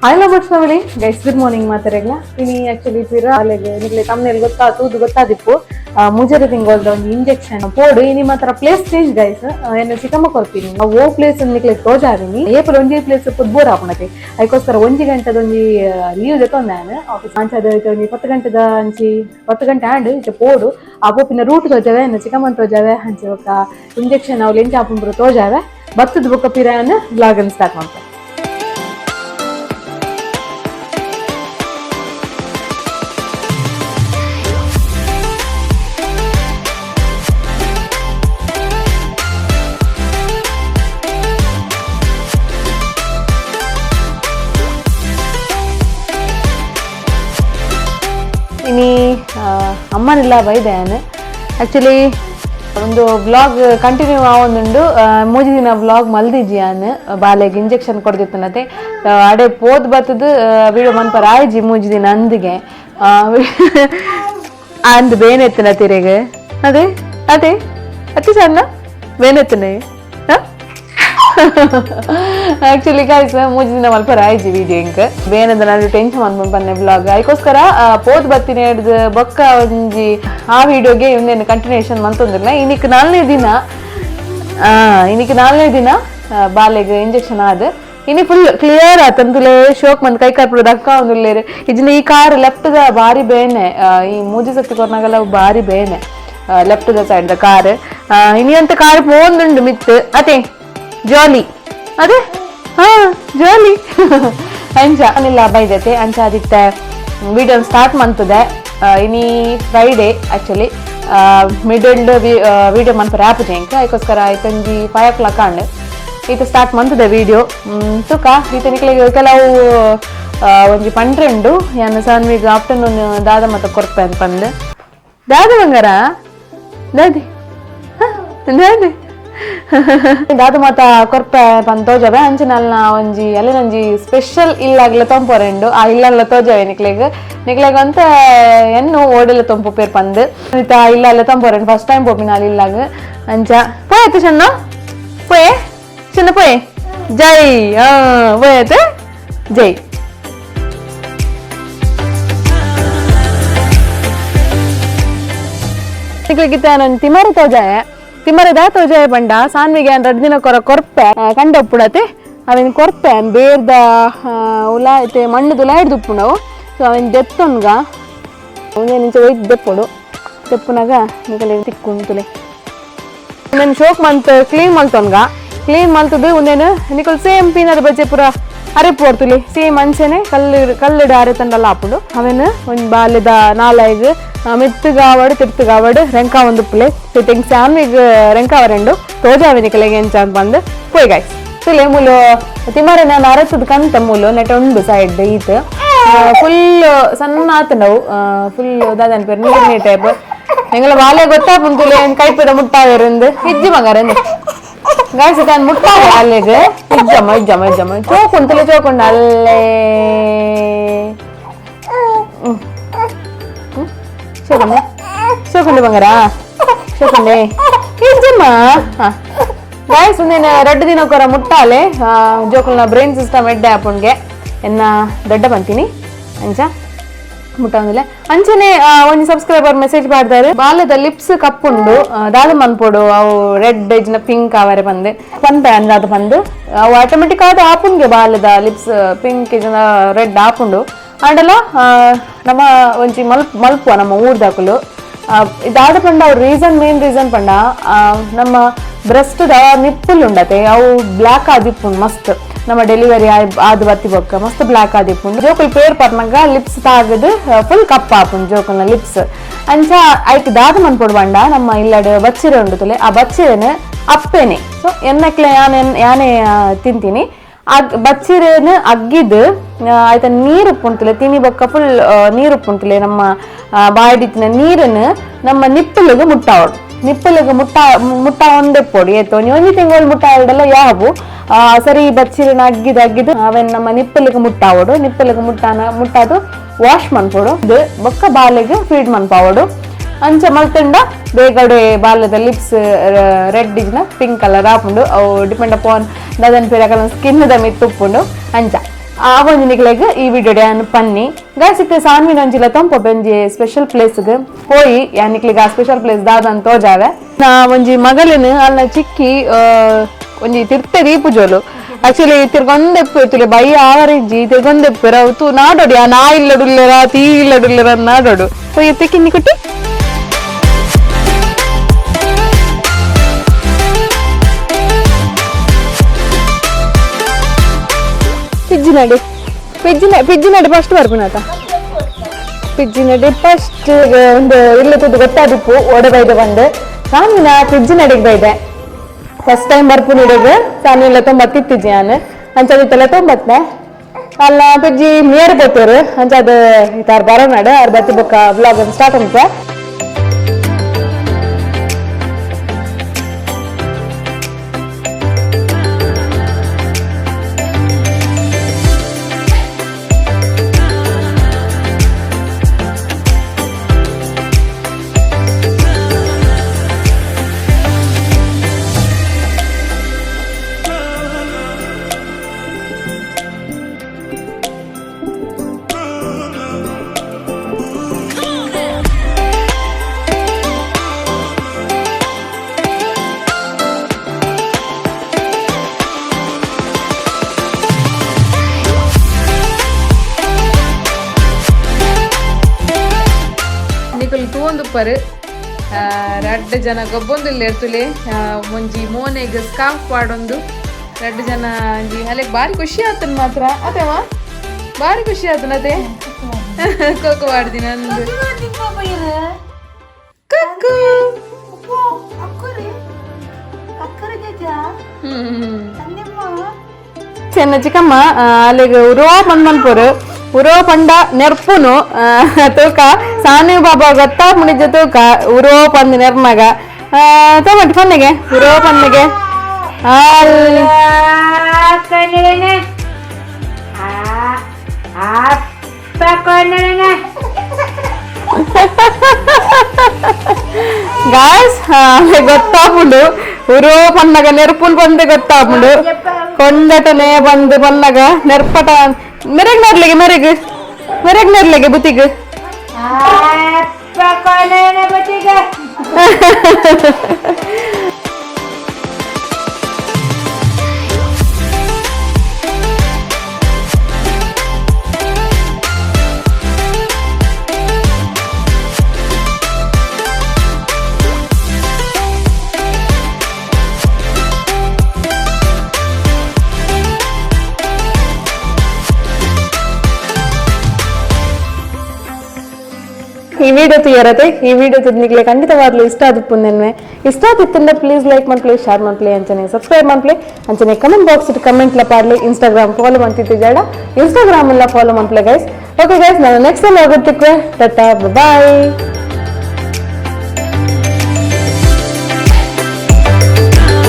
Hi lovers family guys good morning ಮಾತಾರೆಗ್ಲ ಇನಿ actually ಪಿರ ಅಲೆಗೆ ನಿಗ್ಲೆ ತಮ್ಮನೆಲ್ ಗೊತ್ತಾತುದು ಗೊತ್ತಾದಿಪ್ಪು ಮುಜರೆ ತಿಂಗೊಳ್ದ ಒಂದು ಇಂಜೆಕ್ಷನ್ ಪೋಡು ಇನಿ ಮಾತ್ರ ಪ್ಲೇಸ್ ಚೇಂಜ್ ಗೈಸ್ ಏನು ಚಿಕ್ಕಮ್ಮ ಕೊರ್ತೀನಿ ಓ ಪ್ಲೇಸ್ ನಿಕ್ಲೆ ತೋಜಾರಿನಿ ಏಪಲ್ ಒಂಜಿ ಪ್ಲೇಸ್ ಬೋರ್ ಆಪುಣತೆ ಅದಕ್ಕೋಸ್ಕರ 1 ಗಂಟೆದ ಒಂಜಿ ಲೀವ್ ದೆತೊಂದು ನಾನು ಆಫೀಸ್ ಅಂಚದ ಒಂಜಿ 10 ಗಂಟೆದ ಅಂಚಿ 10 ಗಂಟೆ ಆಂಡ್ ಇತ್ತೆ ಪೋಡು ಆಪೋಪಿನ ರೂಟ್ ತೋಜಾವೆ ಏನು ಚಿಕ್ಕಮ್ಮನ ತೋಜಾವೆ ಅಂಚೆ ಒಕ್ಕ ಇಂಜೆಕ್ಷನ್ ಅವ್ಲು ಎಂಚ ಆಪುಂಪುರ ತೋಜಾವೆ ಬತ್ತದ ಬೊಕ್ಕ ಪಿರಾಯನ್ನ ಬ್ಲಾಗ್ ಅನ್ನು ಸ್ಟಾರ್ಟ್ ಮಾಡ್ತಾರೆ. ಇನಿ ಅಮ್ಮನಿಲ್ಲ ಬೈದೇನು ಆ್ಯಕ್ಚುಲಿ ಒಂದು ವ್ಲಾಗ್ ಕಂಟಿನ್ಯೂ ಆವೊಂದುಂಡು ಮೂಜಿ ದಿನ ವ್ಲಾಗ್ ಮಲ್ದಿಜ್ಜಿಯಾನು ಬಾಲೆಗೆ ಇಂಜೆಕ್ಷನ್ ಕೊಡ್ದಿತ್ತನತೆ ಅಡೆ ಪೋದ್ ಬತ್ತದು ವಿಡಿಯೋ ಮನ್ಪರ ಆಯ್ಜಿ ಮೂಜಿ ದಿನ ಅಂದಿಗೆ ಅಂದ್ ಬೇನೆತ್ತನ ತಿರೆಗೆ ಅದೇ ಅದೇ ಅತಿ ಸಣ್ಣ ಬೇನೆತ್ತನೆ ಆಕ್ಚುಲಿ ಗಾಯ್ಸ್ ಮೂಜಿ ದಿನ ಮಲ್ಪರ ಆಯ್ಜಿ ವಿಡಿಯೋ ಇಂಕ್ ಬೇನದ ನಾನು ಟೆನ್ಷನ್ ಅನ್ಕೊಂಡು ಬಂದೆ ಬ್ಲಾಗ್ ಅದಕ್ಕೋಸ್ಕರ ಪೋದ್ ಬತ್ತಿನ ಹಿಡ್ದು ಬೊಕ್ಕ ಒಂಜಿ ಆ ವಿಡಿಯೋಗೆ ಇನ್ನೇನು ಕಂಟಿನ್ಯೂಷನ್ ಮಂತೊಂದಿಲ್ಲ ಇನ್ನಿಕ್ ನಾಲ್ನೇ ದಿನ ಬಾಲೆಗೆ ಇಂಜೆಕ್ಷನ್ ಆದ ಇನಿ ಫುಲ್ ಕ್ಲಿಯರ್ ಆತಂದುಲೆ ಶೋಕ್ ಮಂತ್ ಕೈ ಕಾರ್ಪುರದ ಅಕ್ಕ ಒಂದುಲ್ಲೇರು ಇಜ್ನ ಈ ಕಾರ್ ಲೆಫ್ಟ್ ದ ಬಾರಿ ಬೇನೆ ಈ ಮೂಜಿ ಸತಿ ಕೊರ್ನಾಗೆಲ್ಲ ಬಾರಿ ಬೇನೆ left the side the car ಇನಿ ಅಂತ ಕಾರ್ ಪೋಂದುಂಡು ಮಿತ್ ಅದೇ ಜಾಲಿ ಅದೇ ಹಾ ಜಾಲಿ ಅಂಚ ಅನಿಲ್ಲ ಬೈದತೆ ಅಂಚ ಅದಿತ್ತೆ ವಿಡಿಯೋ ಸ್ಟಾರ್ಟ್ ಮಂತದೆ ಇನಿ ಫ್ರೈಡೇ ಆಕ್ಚುಲಿ ಮಿಡಲ್ ವಿಡಿಯೋ ಮನ್ಪರ ಆ್ಯಪ್ ಜಂಕ ಅದಕ್ಕೋಸ್ಕರ ಆಯ್ತಂಜಿ 5 o'clock ಅಂಡ್ ಈತ ಸ್ಟಾರ್ಟ್ ಮಂತದೆ ವಿಡಿಯೋ ತುಕ ಈತ ನಿಕ್ಲಿಗೆ ಕೆಲವು ಒಂಜಿ ಪಂಡ್ರೆಂಡು ಯಾನು ಸಾನ್ವಿಗೆ ಆಫ್ಟರ್ನೂನ್ ದಾದ ಮತ್ತ ಕೊರ್ಪೆ ಅಂತ ಬಂದು ದಾದ ಬಂಗಾರ ದಾದಿ ದಾದಿ ದಾದು ಮಾತ ಕೊರ್ಪೆ ಪಂದ್ ತೋಜಾವೆ ಅಂಚಿನಲ್ನ ಒಂಜಿ ಅಲ್ಲಿನೊಂಜಿ ಸ್ಪೆಷಲ್ ಇಲ್ಲಾಗ್ಲ ತೊಂಪೊರೆಂಡು ಆ ಇಲ್ಲಲ್ಲ ತೋಜಾವೆ ನಿಕ್ಲೆಗ್ ಅಂತ ಎನ್ನು ಓಡೆಲ್ಲ ತೊಂಪು ಪೇರ್ ಪಂದ್ ಇಲ್ಲ ತೊಂಪೊರೆಂಡು ಫಸ್ಟ್ ಟೈಮ್ ಪೋಪಿನ ಅಲ್ಲಿ ಇಲ್ಲಾಗ ಅಂಚ ಪೋಯತ್ತೆ ಚೆನ್ನ ಪೋಯೆ ಚೆನ್ನ ಪೋಯೆ ಜೈ ಪೋಯತ್ತೆ ಜೈ ನಿಕ್ಲೆಗಿತ್ತ ನಾನು ತಿಮರು ತೋಜಾವೆ ತಿಮ್ಮರದ ತೋಜಾಯ ಬಂಡ ಸಾನ್ವಿಗೆ ಅನ್ 2 ದಿನ ಕೊರ್ಪೆ ಕಂಡ ಉಪ್ಪುಡತೆ ಅವೇನು ಕೊರ್ಪೆ ಅನ್ ಬೇರ್ದ ಉಲಾ ಐತೆ ಮಣ್ಣದು ಉಲಾ ಹಿಡ್ದು ಉಪ್ಪುಂಡವು ಸೊ ಅವೇನು ದೆತ್ತೊನ್ಗ ಒಂದೇ ನಿಂಚೆ ಒಯ್ದು ದೆಪ್ಪುಡು ದೆಪ್ಪುನಾಗ ನಿಕಲೆ ತಿಕ್ಕುಂತುಲೆ ಒಂದೇನು ಶೋಕ್ ಮಂತ್ ಕ್ಲೀನ್ ಮಲ್ತೊನ್ಗ ಕ್ಲೀನ್ ಮಲ್ತದು ಒಂದೇನು ನಿಕಲ್ ಸೇಮ್ ಪೀನರ್ ಬಜ್ಜೆ ಪೂರ ಅರೆಪ್ಪು ಹೊರ್ತುಲಿ ಸೇಮ್ ಅಂಚೆನೆ ಕಲ್ಲಿಡ ಅರೆ ತಂಡಲ್ಲ ಹಾಪುಂಡು ಅವೇನು ಒಂದು ಬಾಲ್ಯದ 4 ಮೆತ್ತಗಾವಡು ತಿರ್ತಗಾವಡು ರೆಂಕ ಒಂದು ಪ್ಲೇ ಸಿಟ್ಟಿಂಗ್ ಸ್ಯಾಮಿಗೆ ರೆಂಕ ಅವರೆಂಡು ತೋಜಾವಿನಿಕಲೆಗೆ ಎಂಚ ಅಂತ ಬಂದು ಪೋಯ್ ಗಾಯ್ಸ್ ತುಲೆ ಮೂಲು ತಿಮ್ಮರೆ ನಾನು ಅರಸದ ಕಂತ ಮೂಲು ನೆಟ ಉಂಡು ಸೈಡ್ ಈತ ಫುಲ್ ಸಣ್ಣ ಆತಂಡವು ಫುಲ್ ದಾದನ್ ಪೇರು ನೀರ್ನಿ ಟೈಪ್ ಎಂಗಳ ಬಾಲ್ಯ ಗೊತ್ತಾಪುಂತುಲೆ ಕೈಪಿದ ಮುಟ್ಟಾವೆರಂದು ಇಜ್ಜಿ ಮಗರಂದು ಗಾಯ್ಸ್ ತಾನು ಮುಟ್ಟಾವೆ ಅಲ್ಲಿಗೆ ಇಜ್ಜಮ್ಮ ಚೋಕುಂತಲೆ ಚೋಕೊಂಡು ಅಲ್ಲೇ ಶೋಕಂಡೆ ಬಂಗಾರ ಶೋಕಂಡೆ ಇಜ್ಜಮ್ಮ ಗಾಯ್ಸ್ ಒಂದೇನು 2 ದಿನ ಕೊರ ಮುಟ್ಟಾಲೆ ಜೋಕಲ್ನ ಬ್ರೈನ್ ಸಿಸ್ಟಮ್ ಎಡ್ಡೆ ಆಪುಣ್ಗೆ ಎನ್ನ ದೊಡ್ಡ ಬಂತೀನಿ ಅಂಚ ಮುಟ್ಟಂದಿಲ್ಲ ಅಂಚನೆ ಒಂದು ಸಬ್ಸ್ಕ್ರೈಬರ್ ಮೆಸೇಜ್ ಮಾಡ್ತಾರೆ ಬಾಲ್ಯದ ಲಿಪ್ಸ್ ಕಪ್ಪುಂಡು ದಾದ ಮನ್ಪೋಡು ಅವು ರೆಡ್ ಇಜ್ನ ಪಿಂಕ್ ಅವರೆ ಬಂದೆ ಪಂಪೆ ಅಂದಾದ ಬಂದು ಅವು ಆಟೋಮೆಟಿಕ್ ಆದ ಆಪುಂಗೆ ಬಾಲ್ಯದ ಲಿಪ್ಸ್ ಪಿಂಕ್ ಇಜ್ನ ರೆಡ್ ಆಪುಂಡು ಅಂಡಲ್ಲ ನಮ್ಮ ಒಂಚಿ ಮಲ್ಪುವ ನಮ್ಮ ಊರ್ದಾಕಲು ಇದಾದ ಪಂಡ ಅವ್ರ ಮೇನ್ ರೀಸನ್ ಪಂಡ ನಮ್ಮ ಬ್ರೆಸ್ಟ್ದ ನಿಪ್ಪುಲ್ ಉಂಡತೆ ಅವು ಬ್ಲ್ಯಾಕ್ ಆದಿಪ್ಪುಂಡು ಮಸ್ತ್ ನಮ್ಮ ಡೆಲಿವರಿ ಆದ ಬತ್ತಿ ಬೊಕ್ಕ ಮಸ್ತ್ ಬ್ಲ್ಯಾಕ್ ಆದಿಪ್ಪುಂಡು ಜೋಕುಲ್ ಪೇರ್ ಪರ್ನಾಗ ಲಿಪ್ಸ್ ತಾಗದು ಫುಲ್ ಕಪ್ಪ ಆಪುಂಡು ಜೋಕಲ್ನ ಲಿಪ್ಸ್ ಅಂಚ ಐಕ್ ದಾದ ಮನ್ಪೊಡು ಬಂಡ ನಮ್ಮ ಇಲ್ಲಡ್ ಬಚ್ಚಿರೆ ಉಂಡುತ್ತಲೆ ಆ ಬಚ್ಚಿರೆನು ಅಪ್ಪೇನೆ ಸೊ ಎನ್ನಕ್ಲೆ ಯಾನೇ ತಿಂತೀನಿ ಬಚ್ಚಿರೇನು ಅಗ್ಗಿದ್ದು ಆಯ್ತಾ ನೀರು ಉಪ್ಪುಂತಲೆ ತಿನಿ ಬೊಕ್ಕ ಫುಲ್ ನೀರು ಉಪ್ಪುಂತಲೆ ನಮ್ಮ ಬಾಯಿಡಿತ್ತಿನ ನೀರನ್ನು ನಮ್ಮ ನಿಪ್ಪಲಿಗೆ ಮುಟ್ಟಾವಡು ನಿಪ್ಪಲಿಗೆ ಮುಟ್ಟ ಒಂದೇ ಪೊಡಿ ಏತು ಒಂಜಿ ತಿಂಗಳು ಮುಟ್ಟಾವಡಲ್ಲ ಯಾವು ಸರಿ ಬಚ್ಚಿರನ ಅಗ್ಗಿದ್ದು ಅವೇನು ನಮ್ಮ ನಿಪ್ಪಲಿಗೆ ಮುಟ್ಟಾದು ವಾಶ್ ಮನ್ಪೋಡು ಇದು ಬೊಕ್ಕ ಬಾಲೆಗೆ ಫೀಡ್ ಮನ್ಪಾವಡು ಅಂಚ ಮಲ್ತಂಡ ಬೇಗಡೆ ಬಾಲ್ಯದ ಲಿಪ್ಸ್ ರೆಡ್ ಪಿಂಕ್ ಕಲರ್ ಆಪುಂಡು ಅವು ಡಿಪೆಂಡ್ ಅಪಾನ್ ದದನ್ ಪೇರ ಸ್ಕಿನ್ ದ ಮಿತ್ ಉಪ್ಪುಂಡು ಅಂಚ ಒಂಜಿ ನಿಕ್ಲೆಗ್ ಈ ವಿಡಿಯೋ ಡ್ಯಾನ್ ಪನ್ನಿ ಗೈಸ್ ಇತ್ತೆ ಸಾನ್ವಿ ನಂಜಿಲ ತೊಂಪ ಒಂಜಿ ಸ್ಪೆಷಲ್ ಪ್ಲೇಸ್ಗ್ ಹೋಯಿ ಯಾನಿಕ್ಲಿಗೆ ಆ ಸ್ಪೆಷಲ್ ಪ್ಲೇಸ್ ದಾದಂತ ತೋಜಾವೆ ನಾ ಒಂಜಿ ಮಗಲಿನ ಅಲ್ಲ ಚಿಕ್ಕಿ ಒಂಜಿ ತಿರ್ತೆ ದೀಪುಜೋಲು ಆಕ್ಚುಲಿ ತಿರ್ಗೊಂದೆಪ್ಪು ಇತ್ತು ಬೈ ಆವರಿಜ್ಜಿ ತಿರ್ಗೊಂದೆಪ್ಪು ಅವತ್ತು ನಾಡೋಡಿ ಆ ನಾ ಇಲ್ಲಡುಲ್ಲರ ತೀ ಇಲ್ಲಡುಲ್ಲರ ನಾಡೋಡು ಹೋಯ್ ತಿಕ್ಕಿನ್ನಿ ಕುಟ್ಟಿ ಪಿಜ್ಜಿನಡಿ ಫಸ್ಟ್ ಬರ್ಪುನಾತ ಪಿಜ್ಜಿನಡಿ ಫಸ್ಟ್ ಒಂದು ಇಲ್ಲತ್ತದ್ದು ಗೊತ್ತಾದಿಪ್ಪು ಓಡೆ ಬೈದೆ ಬಂದು ಸಾಮಿನ ಪಿಜ್ಜಿನಡಿಗೆ ಬೈದೆ ಫಸ್ಟ್ ಟೈಮ್ ಬರ್ಪುನಿಡಿಗೆ ಸಾಮಿ ಇಲ್ಲ ತೊಂಬತ್ತಿತ್ತಿಜ್ಜಿ ನಾನು ಅಂಚದಿತ್ತೆಲ್ಲ ತೊಂಬತ್ತೆ ಅಲ್ಲ ಪಿಜ್ಜಿ ಮೇರ್ ಗೊತ್ತೇರು ಅಂಚದು ಇತ್ತಾರು ಬರೋನಾಡು ಅವ್ರು ಬತ್ತಿ ಬೊಕ್ಕ ವ್ಲಾಗ್ ಸ್ಟಾರ್ಟ್ ಅಂತ ತೂಂದುಪ್ಪರ್ ರಡ್ಡ್ ಜನ ಗೊಬ್ಬೊಂದುಲ್ಲ ಇರ್ತುಲೆ ಒಂಜಿ ಮೋನೆಗ್ ಸ್ಕಾರ್ಫ್ ಪಾಡೊಂದು ರಡ್ಡ್ ಜನ ಒಂಜಿ ಅಲೆಗ್ ಬಾರಿ ಖುಷಿ ಆತನ್ ಮಾತ್ರ ಅದೇವಾ ಬಾರಿ ಖುಷಿ ಆತನ ಅದೇ ಕೋಕೋ ಪಾಡ್ದಿನ ಅಂದು ಕಕ್ಕು ಚೆನ್ನ ಚಿಕ್ಕಮ್ಮ ಅಲ್ಲಿಗೆ ಉರೋ ಬಂದ್ಮನ್ಪುರು ಉರೋ ಪಂಡ ನೆರ್ಪುನು ತೂಕ ಸಾನು ಬಾಬಾ ಗೊತ್ತಾ ಮುನಿಜ ತೂಕ ಉರೋ ಪಂದ್ ನೆರ್ಮಗ ತಗೊಂಡು ಪನ್ನೆಗೆ ಉರೋ ಪನ್ನೆಗೆ ಗಾಯ್ಸ್ ಗೊತ್ತಾಪುಂಡು ಉರೋ ಪನ್ನಗ ನೆರ್ಪುನ್ ಬಂದೆ ಗೊತ್ತಾಪುಂಡು ಕೊಂಡಟನೆ ಬಂದು ಪನ್ನಗ ನೆರ್ಪಟ ಮೆರಗ್ ನೆರ್ಲೆಗೆ ಬುತ್ತಿಗ್ ಈ ವಿಡಿಯೋ ತುಯರತೆ ಈ ವಿಡಿಯೋ ನಿಗ್ಲೆ ಖಂಡಿತವಾಗ್ಲೂ ಇಷ್ಟ ಆದಿಪ್ಪುಂದೆನ್ವೆ ಇಷ್ಟ ಆದಿತ್ತಂದ್ರೆ ಪ್ಲೀಸ್ ಲೈಕ್ ಮಾಡ್ಲಿ ಶೇರ್ ಮಾಡ್ಲಿ ಅಂಚನೆ ಸಬ್ಸ್ಕ್ರೈಬ್ ಮಾಡ್ಲಿ ಅಂಚನೆ ಕಮೆಂಟ್ ಬಾಕ್ಸ್ ಕಮೆಂಟ್ ಲ ಪಾಡ್ಲಿ ಇನ್ಸ್ಟಾಗ್ರಾಮ್ ಫಾಲೋ ಮಾಡ್ತಿತ್ತು ಜಾಡ ಇನ್ಸ್ಟಾಗ್ರಾಮ್ ಎಲ್ಲ ಫಾಲೋ ಮಾಡ್ಲಿ ಗೈಸ್ ಓಕೆ ಗೈಸ್ ನಾನು ನೆಕ್ಸ್ಟ್ ಟೈಮ್ ಹೋಗುತ್ತಿಕ್ಕೆ ಟಾಟಾ ಬಾಯ್